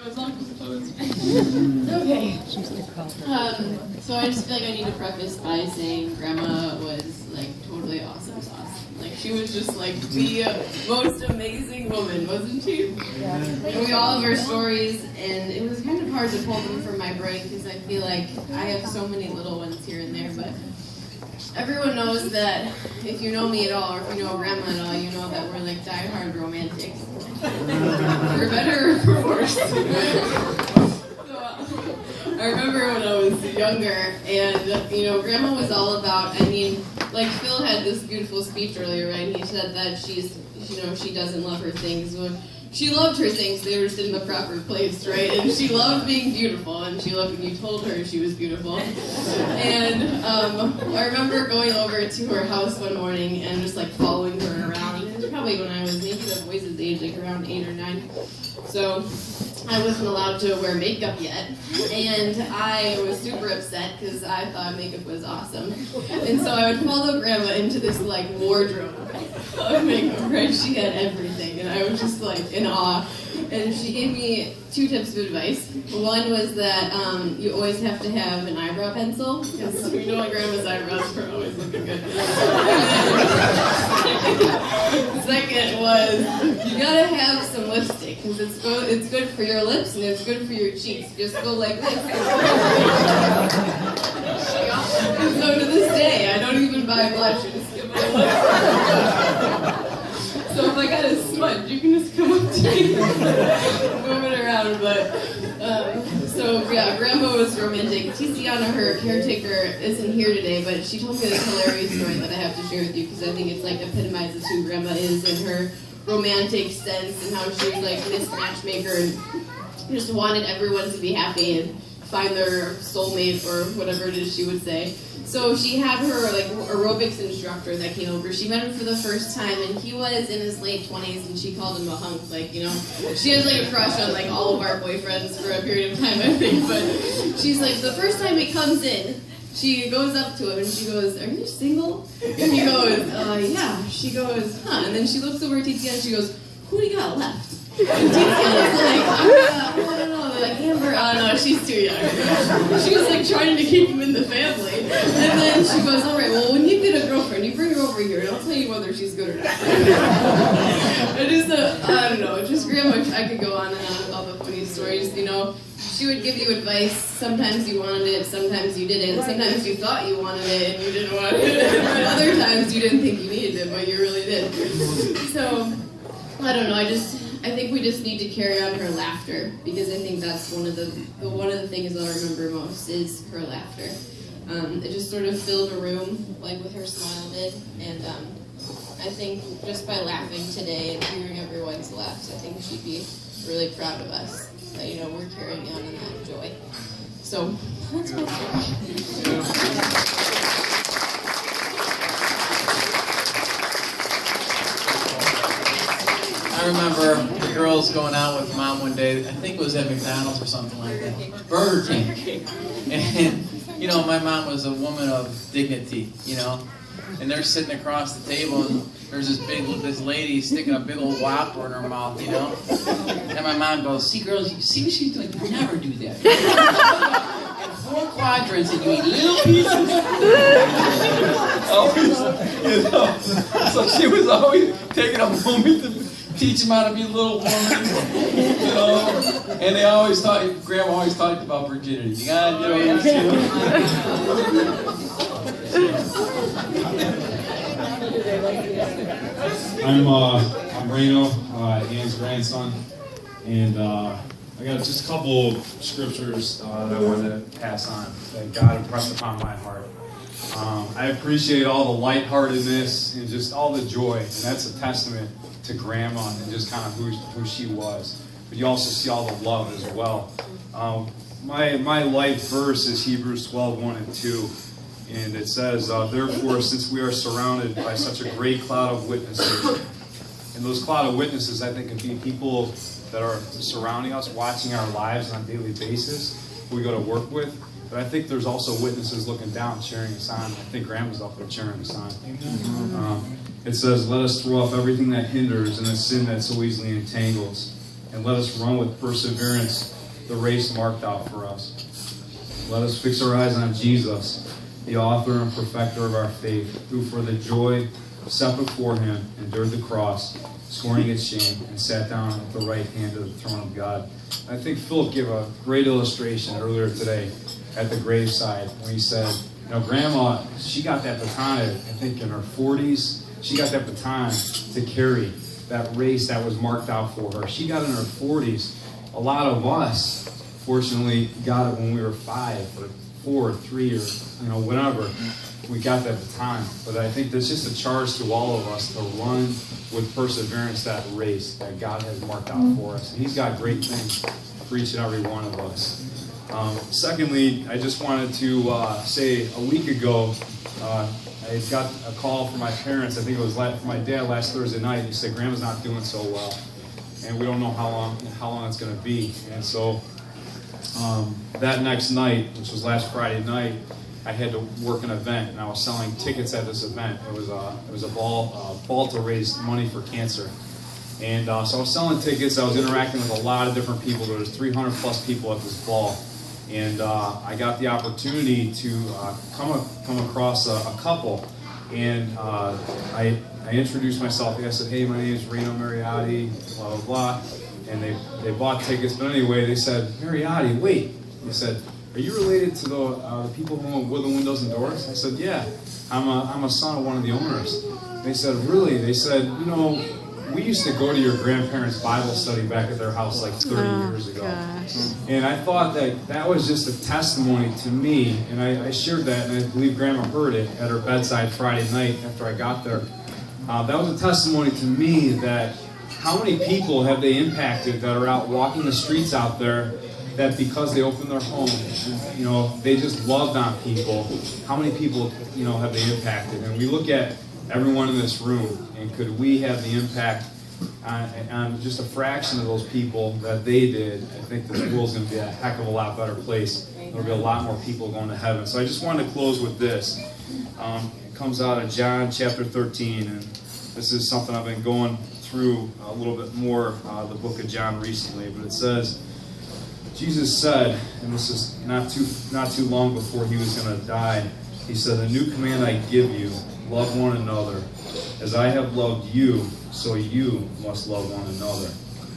Okay. So I just feel like I need to preface by saying Grandma was like totally awesome sauce. Like she was just like the most amazing woman, wasn't she? Yeah. And we all have our stories, and it was kind of hard to pull them from my brain because I feel like I have so many little ones here and there, but everyone knows that if you know me at all, or if you know Grandma at all, you know that we're like diehard romantics. For better or for worse. I remember when I was younger, and Grandma was all about. I mean, like Phil had this beautiful speech earlier, right? And he said that she doesn't love her things. Well, she loved her things; they were just in the proper place, right? And she loved being beautiful, and she loved when you told her she was beautiful. And I remember going over to her house one morning and just like following her around. It was probably when I was maybe the boys' age, like around 8 or 9. So I wasn't allowed to wear makeup yet, and I was super upset because I thought makeup was awesome. And so I would follow Grandma into this like wardrobe of makeup, right? She had everything, and I was just like in awe. And she gave me 2 tips of advice. One was that you always have to have an eyebrow pencil, because we know Grandma's eyebrows are always looking good. Second was you gotta have some lipstick, because it's good for your lips and it's good for your cheeks. Just go like this. So to this day, I don't even buy blush. I just give my lips. So if I got a smudge, you can just come up to me, move it around. But so yeah, Grandma was romantic. Tiziana, her caretaker, isn't here today, but she told me this hilarious story that I have to share with you because I think it's like epitomizes who Grandma is in her romantic sense and how she was like Miss Matchmaker and just wanted everyone to be happy and find their soulmate or whatever it is she would say. So she had her like aerobics instructor that came over. She met him for the first time, and he was in his late 20s, and she called him a hunk. Like, she has like a crush on like all of our boyfriends for a period of time, I think. But she's like, the first time he comes in, she goes up to him and she goes, "Are you single?" And he goes, "Yeah." She goes, "Huh?" And then she looks over at Tiziana and she goes, "Who do you got left?" And Tiziana's like, I don't know. They're like, Amber, oh no, she's too young. She was like trying to keep him in the family. And then she goes, "All right, well, when you get a girlfriend, you bring her over here and I'll tell you whether she's good or not." It is I don't know, just Grandma, I could go on and on with all the funny stories, She would give you advice. Sometimes you wanted it, sometimes you didn't. Sometimes you thought you wanted it and you didn't want it. But other times you didn't think you needed it, but you really did. So, I don't know, I think we just need to carry on her laughter, because I think that's one of the things I'll remember most is her laughter. It just sort of filled a room, like with her smile did, and I think just by laughing today and hearing everyone's laughs, I think she'd be really proud of us that we're carrying on in that joy. So that's my story. I remember the girls going out with Mom one day. I think it was at McDonald's or something like that. Burger King. And, my mom was a woman of dignity, And they're sitting across the table, and there's this lady sticking a big old Whopper in her mouth, And my mom goes, "See, girls, see what she's doing? Never do that. In 4 quadrants, and you eat little pieces." So she was always taking a moment to teach them how to be little women, And they always Grandma always talked about virginity. You gotta get over this too. I'm Reno, Ann's grandson, and I got just a couple of scriptures that I wanted to pass on that God impressed upon my heart. I appreciate all the lightheartedness and just all the joy, and that's a testament to Grandma and just kind of who she was. But you also see all the love as well. My life verse is Hebrews 12:1 and 2. And it says, "Therefore, since we are surrounded by such a great cloud of witnesses," and those cloud of witnesses, I think, could be people that are surrounding us, watching our lives on a daily basis, who we go to work with. But I think there's also witnesses looking down, cheering us on. I think Grandma's up there cheering us on. It says, "Let us throw off everything that hinders and the sin that so easily entangles, and let us run with perseverance the race marked out for us. Let us fix our eyes on Jesus, the author and perfecter of our faith, who for the joy set before him endured the cross, scorning its shame, and sat down at the right hand of the throne of God. I think Philip gave a great illustration earlier today at the graveside when he said, you know, Grandma, she got that baton, I think in her 40s. She got that baton to carry that race that was marked out for her. She got it in her 40s. A lot of us, fortunately, got it when we were 5 or 4 or 3 or, you know, whatever. We got that baton. But I think there's just a charge to all of us to run with perseverance that race that God has marked out for us. And he's got great things for each and every one of us. Secondly, I just wanted to say a week ago, I got a call from my parents. I think it was from my dad last Thursday night. He said, Grandma's not doing so well, and we don't know how long it's going to be. And so that next night, which was last Friday night, I had to work an event, and I was selling tickets at this event. It was a ball to raise money for cancer. And so I was selling tickets. I was interacting with a lot of different people. There was 300 plus people at this ball. And I got the opportunity to come across a couple, and I introduced myself. I said, "Hey, my name is Rano Mariotti, blah blah blah," and they bought tickets. But anyway, they said, "Mariotti, wait," they said, "Are you related to the people who own Woodland Windows and Doors?" I said, "Yeah, I'm a son of one of the owners." They said, "Really?" They said, "You know, we used to go to your grandparents' Bible study back at their house like 30 years ago." Gosh. And I thought that was just a testimony to me, and I shared that, and I believe Grandma heard it at her bedside Friday night after I got there. That was a testimony to me that how many people have they impacted that are out walking the streets out there, that because they opened their home, you know, they just loved on people. How many people, you know, have they impacted? And we look at everyone in this room, and could we have the impact on just a fraction of those people that they did? I think this world's going to be a heck of a lot better place. There'll be a lot more people going to heaven. So I just wanted to close with this. It comes out of John chapter 13, and this is something I've been going through a little bit more, the book of John recently, but it says, Jesus said, and this is not too long before he was going to die, he said, "A new command I give you, love one another. As I have loved you, so you must love one another.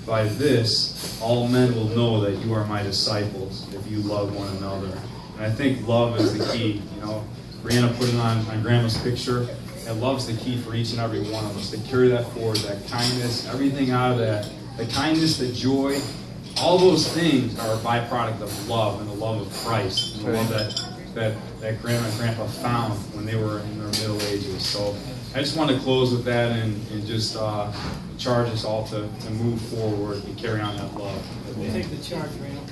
By this, all men will know that you are my disciples, if you love one another." And I think love is the key. You know, Brianna put it on Grandma's picture, and love's the key for each and every one of us, to carry that forward, that kindness, everything out of that, the kindness, the joy, all those things are a byproduct of love, and the love of Christ, and the love that Grandma and Grandpa found when they were in their middle ages. So I just want to close with that, and just charge us all to move forward and carry on that love. Take the charge, Rano.